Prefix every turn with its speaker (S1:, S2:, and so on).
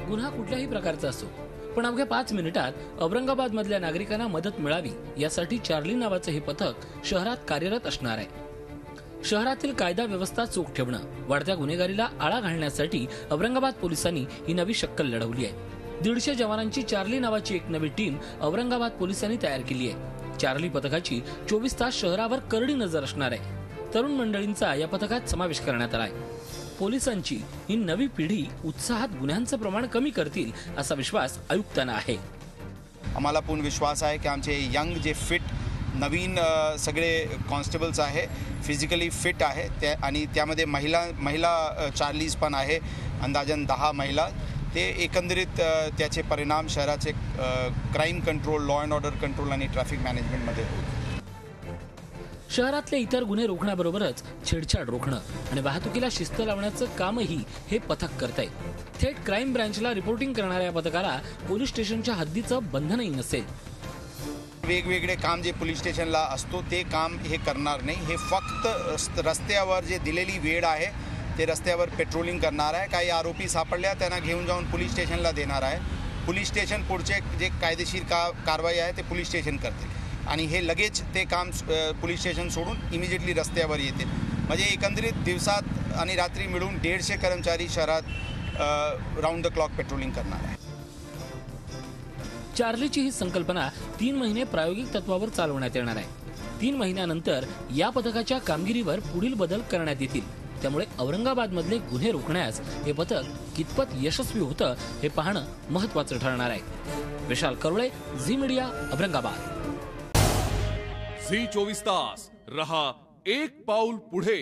S1: गुन्हा कुठल्याही प्रकारचा असो, पण अवघ्या 5 मिनिटात औरंगाबाद मधल्या नागरिकांना मदत मिळावी यासाठी चार्ली नावाचे हे पथक शहरात कार्यरत असणार आहे. शहरातील कायदा व्यवस्था चोख ठेवणं, वाढत्या गुन्हेगारीला आळा घालण्यासाठी औरंगाबाद पोलिसांनी ही नवी शक्कल लढवली आहे. 150 जवानांची चार्ली नावाची एक नवी टीम औरंगाबाद पोलिसांनी तयार केली आहे. चार्ली पथकाची 24 तास शहरावर करडी नजर असणार आहे. तरुण मंडळींचा या पथकात समावेश करण्यात आलाय. पोलिसांची ही नवी पिढी उत्साहात गुन्ह्यांचं प्रमाण कमी करतील असा विश्वास आयुक्तांना आहे.
S2: आम्हाला पूर्ण विश्वास आहे की आमचे यंग जे फिट नवीन सगळे कॉन्स्टेबल्स आहे, फिजिकली फिट आहे ते, आणि त्यामध्ये महिला चार्लीज पण आहे, अंदाजन 10 महिला. ते एकंदरीत त्याचे परिणाम शहराचे crime control, law and order control आणि ट्रॅफिक मॅनेजमेंटमध्ये होईल.
S1: शहरातले इतर गुन्हे रोखण्याबरोबरच छेडछाड रोखणं आणि वाहतुकीला शिस्त लावण्याचं कामही हे पथक करतंय. थेट क्राईम ब्रँचला रिपोर्टिंग करणाऱ्या या पथकाला पोलीस स्टेशनच्या हद्दीचं बंधनही नसेल.
S2: वेगवेगळे काम जे पोलीस स्टेशनला असतो ते काम हे करणार नाही. हे फक्त रस्त्यावर जे दिलेली वेळ आहे ते रस्त्यावर पेट्रोलिंग करणार आहे. काही आरोपी सापडल्या त्यांना घेऊन जाऊन पोलीस स्टेशनला देणार आहे. पोलीस स्टेशन पुढचे जे कायदेशीर कारवाई आहे ते पोलीस स्टेशन करते आणि हे लगेच ते काम पोलीस स्टेशन सोडून इमिजिएटली रस्त्यावर येते. म्हणजे एकंदरीत दिवसात आणि रात्री मिळून 150 कर्मचारी शहरात राऊंड द क्लॉक पेट्रोलिंग करणार आहे.
S1: चार्लीची ही संकल्पना 3 महिने प्रायोगिक तत्वावर चालवण्यात येणार आहे. 3 महिन्यानंतर या पथकाच्या कामगिरीवर पुढील बदल करण्यात येतील. त्यामुळे औरंगाबादमधले गुन्हे रोखण्यास हे पथक कितपत यशस्वी होतं हे पाहणं महत्त्वाचं ठरणार आहे. विशाल करुळे, झी मीडिया, औरंगाबाद.
S3: झी 24 तास रहा एक पाऊल पुढे.